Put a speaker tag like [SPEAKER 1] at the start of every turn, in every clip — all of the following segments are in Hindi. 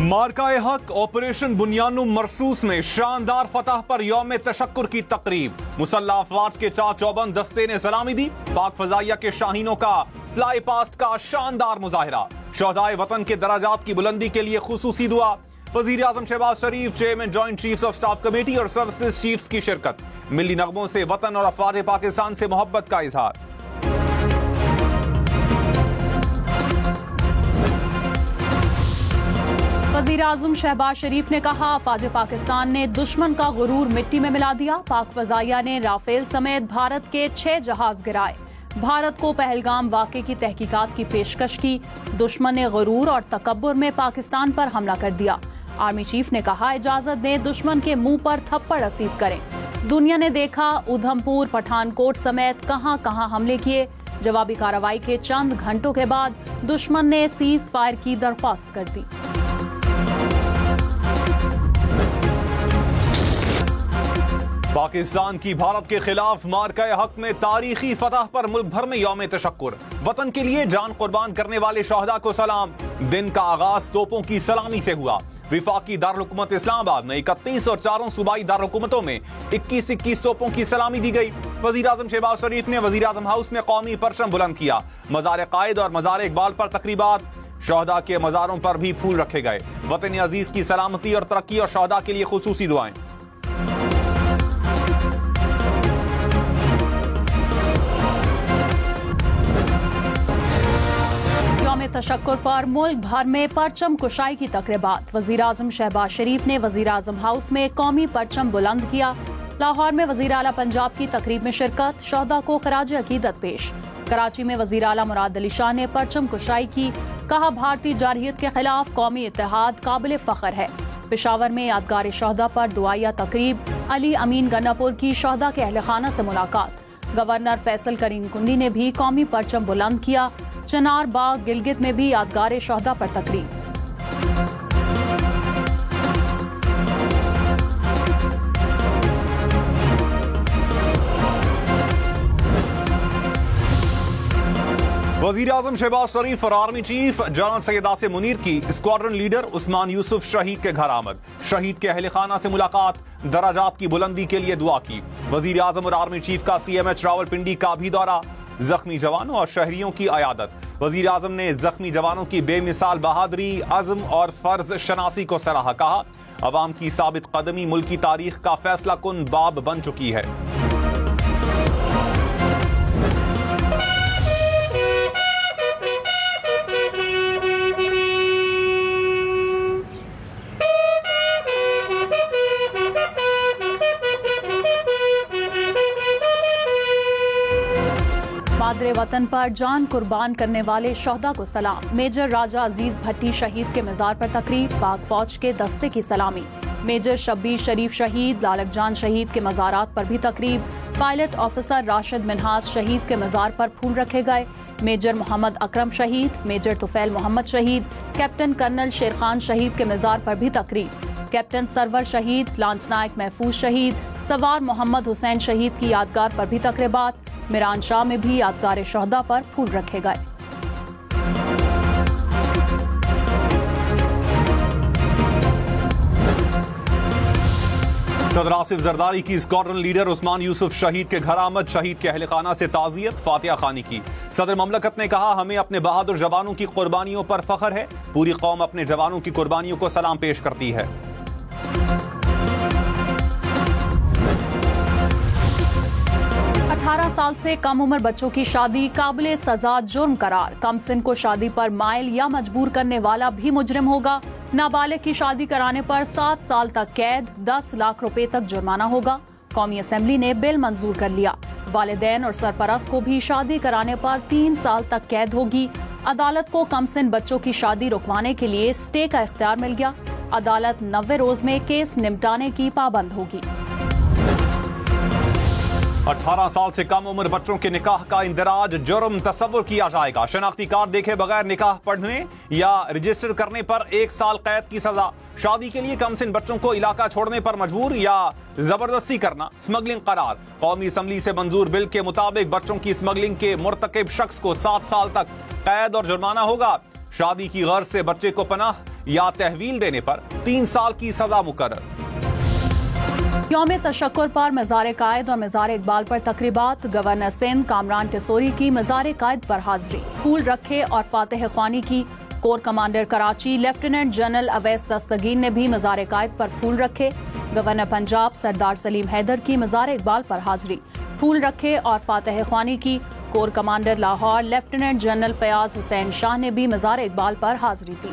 [SPEAKER 1] मार्काए हक ऑपरेशन बुनियानुम मरसूस में शानदार फतह पर यौम तशक्कुर की तकरीब। मुसल्लह अफवाज के चाक चौबंद दस्ते ने सलामी दी। पाक फजाइया के शाहीनों का फ्लाई पास्ट का शानदार मुजाहिरा। शहदाए वतन के दराजात की बुलंदी के लिए खुसूसी दुआ। वजीर आजम Shahbaz Sharif, chairman joint chiefs of staff committee और सर्विसेज चीफ्स की शिरकत। मिली नगमों से वतन और अफवाज पाकिस्तान से मोहब्बत का इजहार।
[SPEAKER 2] वजीर आजम शहबाज शरीफ ने कहा, अफवाज पाकिस्तान ने दुश्मन का गुरूर मिट्टी में मिला दिया। पाक फजाइया ने राफेल समेत भारत के 6 जहाज गिराए। भारत को पहलगाम वाक़े की तहकीकात की पेशकश की। दुश्मन ने गुरूर और तकब्बुर में पाकिस्तान पर हमला कर दिया। आर्मी चीफ ने कहा, इजाजत दें दुश्मन के मुंह पर थप्पड़ रसीद करें। दुनिया ने देखा उधमपुर, पठानकोट समेत कहां कहां हमले किए। जवाबी कार्रवाई के चंद घंटों के बाद दुश्मन ने सीज फायर की दरख्वास्त कर दी।
[SPEAKER 1] पाकिस्तान की भारत के खिलाफ मार्काए हक में तारीखी फतह पर मुल्क भर में यौम तशक्कुर। वतन के लिए जान कुर्बान करने वाले शहदा को सलाम। दिन का आगाज तोपों की सलामी से हुआ। विफाकी दारुल-हुकूमत इस्लामाबाद में 31 और चारों सूबाई दारुल-हुकूमतों में 21-21 तोपों की सलामी दी गई। वजीर आजम शहबाज शरीफ ने वजीर आजम हाउस में कौमी परचम बुलंद किया। मज़ार कायद और मज़ार इकबाल पर तकरीबात। शहदा के मज़ारों पर भी फूल रखे गए। वतन अजीज की सलामती और तरक्की और शहदा के लिए खुसूसी दुआएं।
[SPEAKER 2] तशक्कुर पर मुल्क भर में परचम कुशाई की तकरीबात। वजीर आजम शहबाज शरीफ ने वजीर आजम हाउस में कौमी परचम बुलंद किया। लाहौर में वजीर आला पंजाब की तकरीब में शिरकत। शहदा को खराज अकीदत पेश। कराची में वजीर आला मुराद अली शाह ने परचम कुशाई की। कहा, भारतीय जारहियत के खिलाफ कौमी इत्तेहाद काबिल फख्र है। पेशावर में यादगार शहदा पर दुआया तकरीब। अली अमीन गन्नापुर की शहदा के अहल खाना से मुलाकात। गवर्नर फैसल करीम कुंडी ने भी कौमी परचम बुलंद किया। चनार बाग गिलगित में भी यादगार शहदा पर तकरीब।
[SPEAKER 1] वजीर आजम शहबाज शरीफ और army chief general Syed Asim Munir की स्क्वाड्रन लीडर उस्मान यूसुफ शहीद के घर आमद। शहीद के अहल खाना से मुलाकात। दराजात की बुलंदी के लिए दुआ की। वजीर आजम और आर्मी चीफ का CMH रावलपिंडी का भी दौरा। जख्मी जवानों और शहरियों की अयादत। वजीर आजम ने जख्मी जवानों की बेमिसाल बहादुरी, अज़्म और फर्ज शनासी को सराहा। कहा, अवाम की साबित कदमी मुल्क की तारीख का फैसला कुन बाब बन चुकी है।
[SPEAKER 2] मादरे वतन पर जान कुर्बान करने वाले शहदा को सलाम। मेजर राजा अजीज भट्टी शहीद के मज़ार पर तकरीब। पाक फौज के दस्ते की सलामी। मेजर शब्बीर शरीफ शहीद, लालक जान शहीद के मज़ारात पर भी तकरीब। पायलट ऑफिसर राशिद मिनहाज शहीद के मज़ार पर फूल रखे गए। मेजर मोहम्मद अकरम शहीद, मेजर तुफैल मोहम्मद शहीद, कैप्टन कर्नल शेर खान शहीद के मज़ार पर भी तकरीब। कैप्टन सरवर शहीद, लांस नायक महफूज शहीद, सवार मोहम्मद हुसैन शहीद की यादगार पर भी तकरीबात। मिरान शाह में भी यादगार शहदा पर फूल रखे गए।
[SPEAKER 1] सदर आसिफ जरदारी की स्क्वाड्रन लीडर उस्मान यूसुफ शहीद के घर आमद। शहीद के अहल खाना से ताज़ियत, फातिहा खानी की। सदर ममलकत ने कहा, हमें अपने बहादुर जवानों की कुर्बानियों पर फख्र है। पूरी कौम अपने जवानों की कुर्बानियों को सलाम पेश करती है।
[SPEAKER 2] 18 साल से कम उम्र बच्चों की शादी काबिल सजा जुर्म करार। कम सिन को शादी पर माइल या मजबूर करने वाला भी मुजरिम होगा। नाबालिग की शादी कराने पर 7 साल तक कैद, 10 लाख रुपए तक जुर्माना होगा। कौमी असेंबली ने बिल मंजूर कर लिया। वालिदैन और सरपरस्त को भी शादी कराने पर 3 साल तक कैद होगी। अदालत को कम सिन बच्चों की शादी रुकवाने के लिए स्टे का इख्तियार मिल गया। अदालत 90 रोज में केस निपटाने की पाबंद होगी।
[SPEAKER 1] 18 साल से कम उम्र बच्चों के निकाह का इंदराज जुर्म तस्वुर किया जाएगा। शनाख्ती कार्ड देखे बगैर निकाह पढ़ने या रजिस्टर करने पर 1 साल कैद की सजा। शादी के लिए कमसिन बच्चों को इलाका छोड़ने पर मजबूर या जबरदस्ती करना स्मगलिंग करार। कौमी असम्बली से मंजूर बिल के मुताबिक बच्चों की स्मगलिंग के मुर्तकिब शख्स को 7 साल तक कैद और जुर्माना होगा। शादी की गर्ज से बच्चे को पनाह या तहवील देने पर 3 साल की सजा मुकर्रर।
[SPEAKER 2] यौम तशक्कुर पर मज़ार कायद और मज़ार इकबाल पर तकरीबात। गवर्नर सिंध कामरान टिसोरी की मज़ार कायद पर हाजिरी। फूल रखे और फातिह ख्वानी की। Core commander Karachi lieutenant general Awais Dastgir ने भी मज़ार कायद पर फूल रखे। गवर्नर पंजाब सरदार सलीम हैदर की मज़ार इकबाल पर हाजिरी। फूल रखे और फातिह ख्वानी की। Core commander Lahore lieutenant general Fayaz Hussain Shah ने भी मज़ार इकबाल पर हाजिरी दी।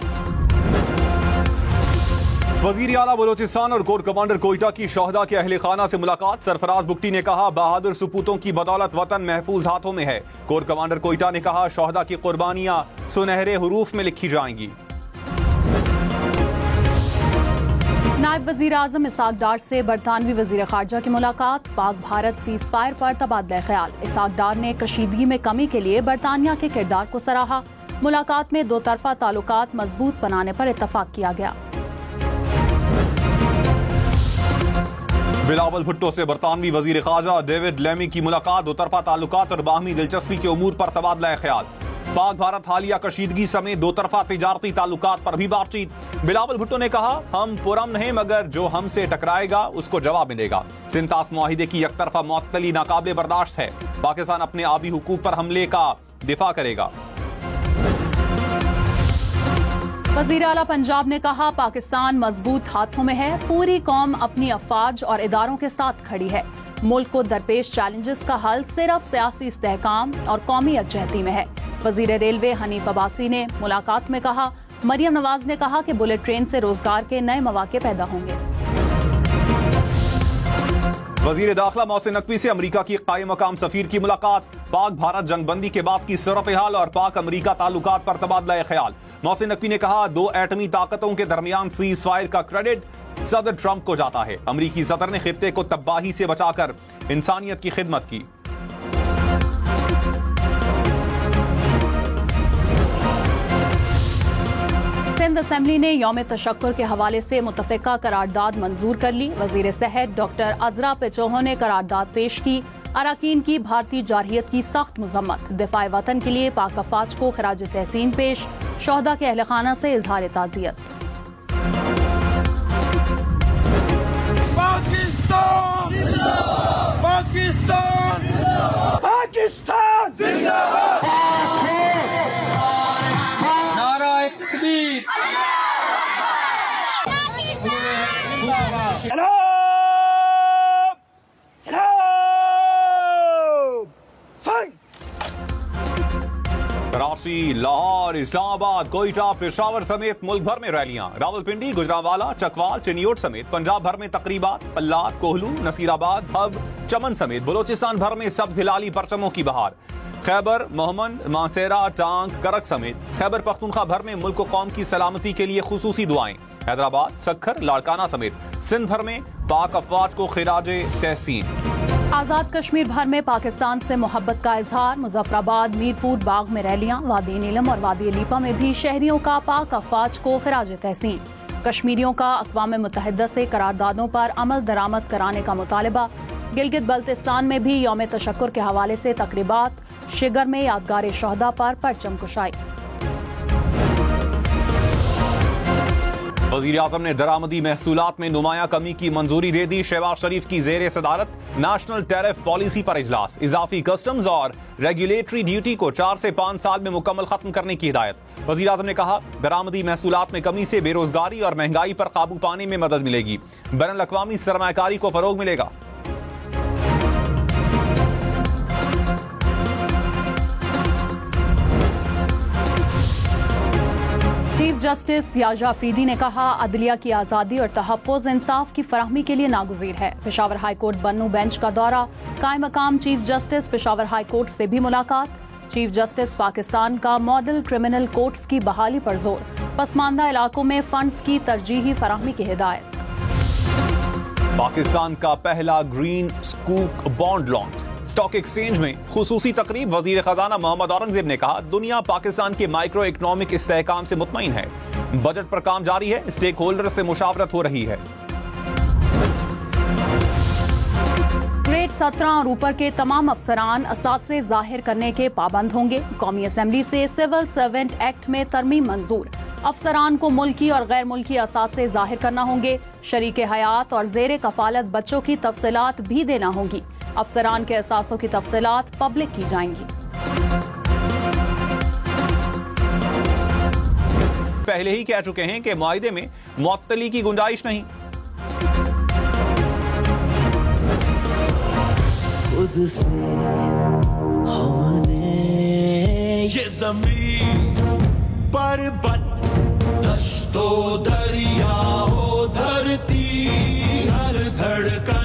[SPEAKER 1] वजीर आला बलोचिस्तान और कोर कमांडर कोयटा की शोहदा के अहले खाना से मुलाकात। सरफराज बुगटी ने कहा, बहादुर सपूतों की बदौलत वतन महफूज हाथों में है। कोर कमांडर कोयटा ने कहा, शोहदा की कुर्बानियां सुनहरे हुरूफ में लिखी जाएंगी। नायब वजीर आजम इसहाक डार से बरतानवी वजीर खारजा की मुलाकात। पाक भारत सीज फायर पर तबादला ख्याल। इसहाक डार ने कशीदगी में कमी के लिए बरतानिया के किरदार को सराहा। मुलाकात में दो तरफा ताल्लुकात मजबूत बनाने पर इत्तफाक किया गया। बिलावल भुट्टो से बरतानवी वजीर खारजा डेविड लेमी की मुलाकात। दो तरफा ताल्लुकात और बाहमी दिलचस्पी के उमूर पर तबादला ख्याल। पाक भारत हालिया कशीदगी समेत दो तरफा तिजारती ताल्लुकात पर भी बातचीत। बिलावल भुट्टो ने कहा, हम पुरअमन हैं मगर जो हमसे टकराएगा उसको जवाब मिलेगा। सिंतास मुआहिदे की यकतरफा मुअत्तली नाकाबिले बर्दाश्त है। पाकिस्तान अपने आबी हुकूक पर हमले का दिफा करेगा। वजीर आला पंजाब ने कहा, पाकिस्तान मजबूत हाथों में है। पूरी कौम अपनी अफवाज और इदारों के साथ खड़ी है। मुल्क को दरपेश चैलेंजेस का हल सिर्फ सियासी इस्तेहकाम और कौमी यकजहती में है। वजीर रेलवे हनीफ अब्बासी ने मुलाकात में कहा, मरियम नवाज ने कहा कि बुलेट ट्रेन से रोजगार के नए मौके पैदा होंगे। वजीर दाखिला मोहसिन नकवी से अमरीका की कायम मकाम सफीर की मुलाकात। पाक भारत जंगबंदी के बाद की सूरत हाल और पाक अमरीका ताल्लुकात पर तबादला ख्याल। मोहसिन नकवी ने कहा, दो एटमी ताकतों के दरमियान सीज फायर का क्रेडिट सदर ट्रंप को जाता है। अमरीकी सदर ने खित्ते को तबाही से बचाकर इंसानियत की खिदमत की। सिंध असेंबली ने यौम तशक्कुर के हवाले से मुतफ़िका करारदाद मंजूर कर ली। वजीर सेहत डॉक्टर अजरा पेचोहो ने करारदाद पेश की। अराकीन की भारतीय जारहियत की सख्त मजम्मत। दिफाए वतन के लिए पाक अफवाज को खराज तहसीन पेश। शोहदा के अहले खाना से इजहार ताज़ियत।
[SPEAKER 3] पाकिस्तान पाकिस्तान पाकिस्तान जिंदाबाद। नाराए तकबीर। सलाम सलाम।
[SPEAKER 1] कराची, लाहौर, इस्लामाबाद, कोयटा, पेशावर समेत मुल्क भर में रैलियां। रावलपिंडी, गुजरांवाला, चकवाल, चिनियोट समेत पंजाब भर में तकरीबात। पल्लात, कोहलू, नसीराबाद, हब, चमन समेत बलोचिस्तान भर में सब्ज हिलाली परचमों की बहार। खैबर, मोहम्मद, मासेरा, टांग, करक समेत खैबर पख्तूनख्वा भर में मुल्क कौम की सलामती के लिए खुसूसी दुआएं। हैदराबाद, सखर, लाड़काना समेत सिंध भर में पाक अफवाज को खिराजे तहसीन। आजाद कश्मीर भर में पाकिस्तान से मोहब्बत का इजहार। मुजफ्फराबाद, मीरपुर, बाग में रैलियां। वादी नीलम और वादी लीपा में भी शहरियों का पाक अफवाज को खिराज तहसीन। कश्मीरियों का अक़वाम मुत्तहिदा से करारदादों पर अमल दरामद कराने का मुतालबा। गिलगित बल्तिस्तान में भी यौम तशक्कुर के हवाले से तकरीबात। शिगर में यादगार शोहदा पर परचम कुशाई। वज़ीर आज़म ने दरामदी महसूलात में नुमाया कमी की मंजूरी दे दी। शहबाज शरीफ की जेर सदारत नेशनल टैरिफ पॉलिसी पर इजलास। इजाफी कस्टम्स और रेगुलेटरी ड्यूटी को 4 से 5 साल में मुकम्मल खत्म करने की हिदायत। वज़ीर आज़म ने कहा, दरामदी महसूलात में कमी से बेरोजगारी और महंगाई पर काबू पाने में मदद मिलेगी। बैनुल अक़वामी सरमायाकारी को फरोग मिलेगा। चीफ जस्टिस याजा अफरीदी ने कहा, अदलिया की आज़ादी और तहफ़्फ़ुज़ इंसाफ की फराहमी के लिए नागुज़ीर है। पेशावर हाई कोर्ट बन्नू बेंच का दौरा। कायम मकाम chief justice Peshawar high court से भी मुलाकात। चीफ जस्टिस पाकिस्तान का मॉडल क्रिमिनल कोर्ट्स की बहाली पर जोर। पसमानदा इलाकों में फंड्स की तरजीही फराहमी की हिदायत। पाकिस्तान का पहला ग्रीन स्कूक बॉन्ड लॉन्च। स्टॉक एक्सचेंज में खुसूसी तकरीब। वजीर खजाना मोहम्मद औरंगजेब ने कहा, दुनिया पाकिस्तान के माइक्रो इकोनॉमिक इस्तेहकाम से मुतमईन है। बजट पर काम जारी है। स्टेक होल्डर से मुशावरत हो रही है। ग्रेड 17 और ऊपर के तमाम अफसरान असासे जाहिर करने के पाबंद होंगे। कौमी असेंबली से सिविल सर्वेंट एक्ट में तरमीम मंजूर।
[SPEAKER 2] अफसरान को मुल्की और गैर मुल्की असासे जाहिर करना होंगे। शरीके हयात और जेर कफालत बच्चों की तफसीलात भी देना होंगी। अफसरान के असासों की तफसीलात पब्लिक की जाएंगी।
[SPEAKER 1] पहले ही कह चुके हैं कि मुआहिदे में मुअत्तली की गुंजाइश नहीं।
[SPEAKER 4] खुद से हमने ये ज़मीन पर्वत दश्तो दरियाओं धरती हर धड़कन